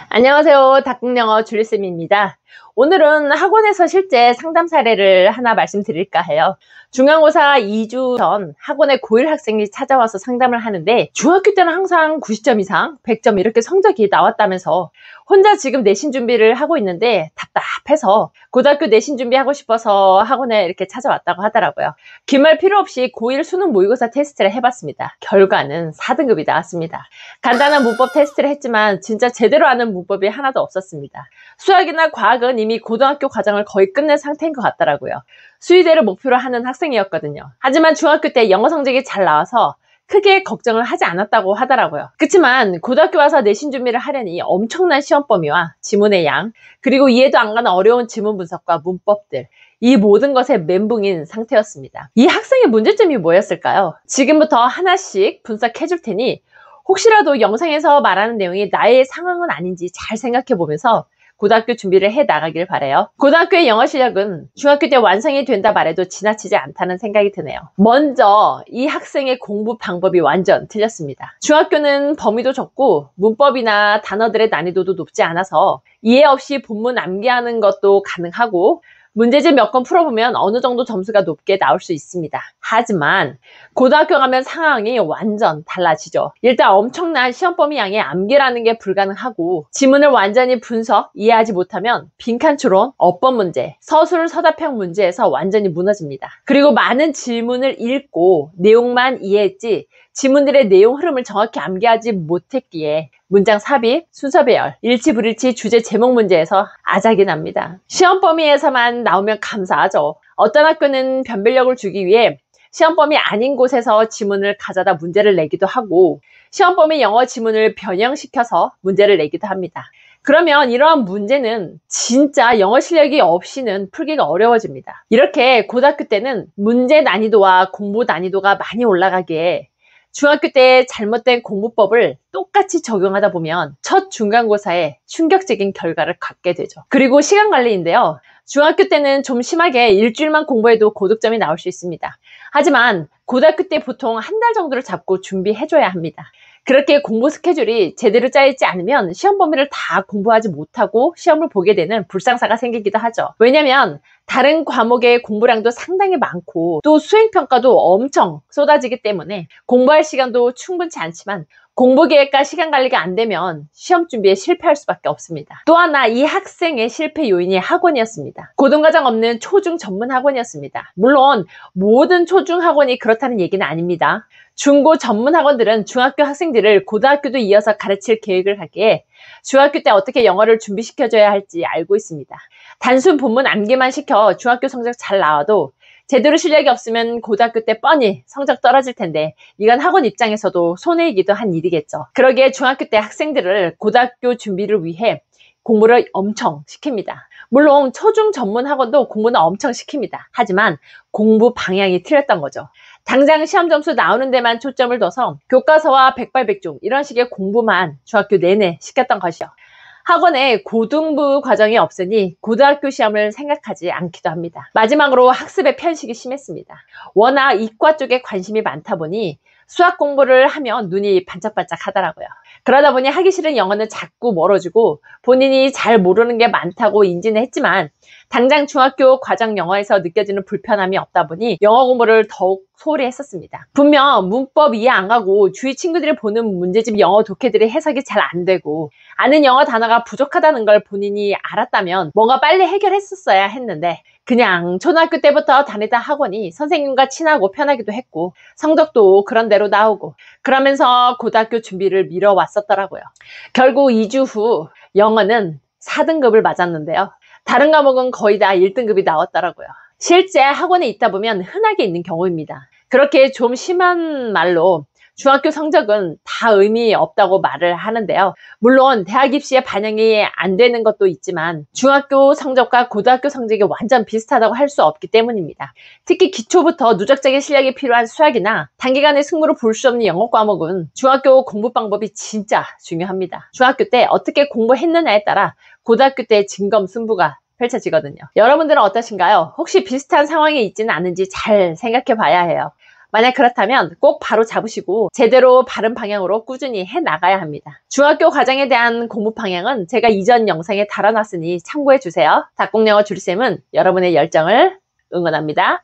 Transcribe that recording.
안녕하세요. 닭국영어 줄리쌤입니다. 오늘은 학원에서 실제 상담 사례를 하나 말씀드릴까 해요. 중간고사 2주 전 학원에 고1 학생이 찾아와서 상담을 하는데 중학교 때는 항상 90점 이상, 100점 이렇게 성적이 나왔다면서 혼자 지금 내신 준비를 하고 있는데 답답해서 고등학교 내신 준비하고 싶어서 학원에 이렇게 찾아왔다고 하더라고요. 긴말 필요 없이 고1 수능 모의고사 테스트를 해봤습니다. 결과는 4등급이 나왔습니다. 간단한 문법 테스트를 했지만 진짜 제대로 아는 문법이 하나도 없었습니다. 수학이나 과학은 이미 고등학교 과정을 거의 끝낸 상태인 것 같더라고요. 수의대를 목표로 하는 학생이었거든요. 하지만 중학교 때 영어 성적이 잘 나와서 크게 걱정을 하지 않았다고 하더라고요. 그렇지만 고등학교 와서 내신 준비를 하려니 엄청난 시험 범위와 지문의 양, 그리고 이해도 안 가는 어려운 지문 분석과 문법들, 이 모든 것에 멘붕인 상태였습니다. 이 학생의 문제점이 뭐였을까요? 지금부터 하나씩 분석해 줄 테니 혹시라도 영상에서 말하는 내용이 나의 상황은 아닌지 잘 생각해 보면서 고등학교 준비를 해 나가길 바라요. 고등학교의 영어 실력은 중학교 때 완성이 된다 말해도 지나치지 않다는 생각이 드네요. 먼저 이 학생의 공부 방법이 완전 틀렸습니다. 중학교는 범위도 적고 문법이나 단어들의 난이도도 높지 않아서 이해 없이 본문 암기하는 것도 가능하고 문제집 몇 건 풀어보면 어느 정도 점수가 높게 나올 수 있습니다. 하지만 고등학교 가면 상황이 완전 달라지죠. 일단 엄청난 시험 범위 양의 암기라는 게 불가능하고 지문을 완전히 분석, 이해하지 못하면 빈칸 추론, 어법 문제, 서술 서답형 문제에서 완전히 무너집니다. 그리고 많은 질문을 읽고 내용만 이해했지 지문들의 내용 흐름을 정확히 암기하지 못했기에 문장 삽입, 순서 배열, 일치 불일치 주제 제목 문제에서 아작이 납니다. 시험 범위에서만 나오면 감사하죠. 어떤 학교는 변별력을 주기 위해 시험 범위 아닌 곳에서 지문을 가져다 문제를 내기도 하고 시험 범위 영어 지문을 변형시켜서 문제를 내기도 합니다. 그러면 이러한 문제는 진짜 영어 실력이 없이는 풀기가 어려워집니다. 이렇게 고등학교 때는 문제 난이도와 공부 난이도가 많이 올라가기에 중학교 때 잘못된 공부법을 똑같이 적용하다 보면 첫 중간고사에 충격적인 결과를 갖게 되죠. 그리고 시간 관리인데요. 중학교 때는 좀 심하게 일주일만 공부해도 고득점이 나올 수 있습니다. 하지만 고등학교 때 보통 한 달 정도를 잡고 준비해줘야 합니다. 그렇게 공부 스케줄이 제대로 짜여있지 않으면 시험 범위를 다 공부하지 못하고 시험을 보게 되는 불상사가 생기기도 하죠. 왜냐면 다른 과목의 공부량도 상당히 많고 또 수행평가도 엄청 쏟아지기 때문에 공부할 시간도 충분치 않지만 공부 계획과 시간 관리가 안 되면 시험 준비에 실패할 수밖에 없습니다. 또 하나 이 학생의 실패 요인이 학원이었습니다. 고등과정 없는 초중 전문 학원이었습니다. 물론 모든 초중 학원이 그렇다는 얘기는 아닙니다. 중고 전문 학원들은 중학교 학생들을 고등학교도 이어서 가르칠 계획을 하기에 중학교 때 어떻게 영어를 준비시켜줘야 할지 알고 있습니다. 단순 본문 암기만 시켜 중학교 성적 잘 나와도 제대로 실력이 없으면 고등학교 때 뻔히 성적 떨어질 텐데 이건 학원 입장에서도 손해이기도 한 일이겠죠. 그러기에 중학교 때 학생들을 고등학교 준비를 위해 공부를 엄청 시킵니다. 물론 초중 전문 학원도 공부는 엄청 시킵니다. 하지만 공부 방향이 틀렸던 거죠. 당장 시험 점수 나오는 데만 초점을 둬서 교과서와 백발백중 이런 식의 공부만 중학교 내내 시켰던 것이요. 학원에 고등부 과정이 없으니 고등학교 시험을 생각하지 않기도 합니다. 마지막으로 학습의 편식이 심했습니다. 워낙 이과 쪽에 관심이 많다 보니 수학 공부를 하면 눈이 반짝반짝 하더라고요. 그러다 보니 하기 싫은 영어는 자꾸 멀어지고 본인이 잘 모르는 게 많다고 인지는 했지만 당장 중학교 과정 영어에서 느껴지는 불편함이 없다 보니 영어 공부를 더욱 소홀히 했었습니다. 분명 문법 이해 안 가고 주위 친구들이 보는 문제집 영어 독해들이 해석이 잘 안 되고 아는 영어 단어가 부족하다는 걸 본인이 알았다면 뭔가 빨리 해결했었어야 했는데 그냥 초등학교 때부터 다니던 학원이 선생님과 친하고 편하기도 했고 성적도 그런 대로 나오고 그러면서 고등학교 준비를 미뤄왔었더라고요. 결국 2주 후 영어는 4등급을 맞았는데요. 다른 과목은 거의 다 1등급이 나왔더라고요. 실제 학원에 있다 보면 흔하게 있는 경우입니다. 그렇게 좀 심한 말로 중학교 성적은 다 의미 없다고 말을 하는데요. 물론 대학 입시에 반영이 안 되는 것도 있지만 중학교 성적과 고등학교 성적이 완전 비슷하다고 할 수 없기 때문입니다. 특히 기초부터 누적적인 실력이 필요한 수학이나 단기간에 승부를 볼 수 없는 영어 과목은 중학교 공부 방법이 진짜 중요합니다. 중학교 때 어떻게 공부했느냐에 따라 고등학교 때 진검승부가 펼쳐지거든요. 여러분들은 어떠신가요? 혹시 비슷한 상황에 있지는 않은지 잘 생각해 봐야 해요. 만약 그렇다면 꼭 바로 잡으시고 제대로 바른 방향으로 꾸준히 해 나가야 합니다. 중학교 과정에 대한 공부 방향은 제가 이전 영상에 달아놨으니 참고해 주세요. 닭공영어 주리쌤은 여러분의 열정을 응원합니다.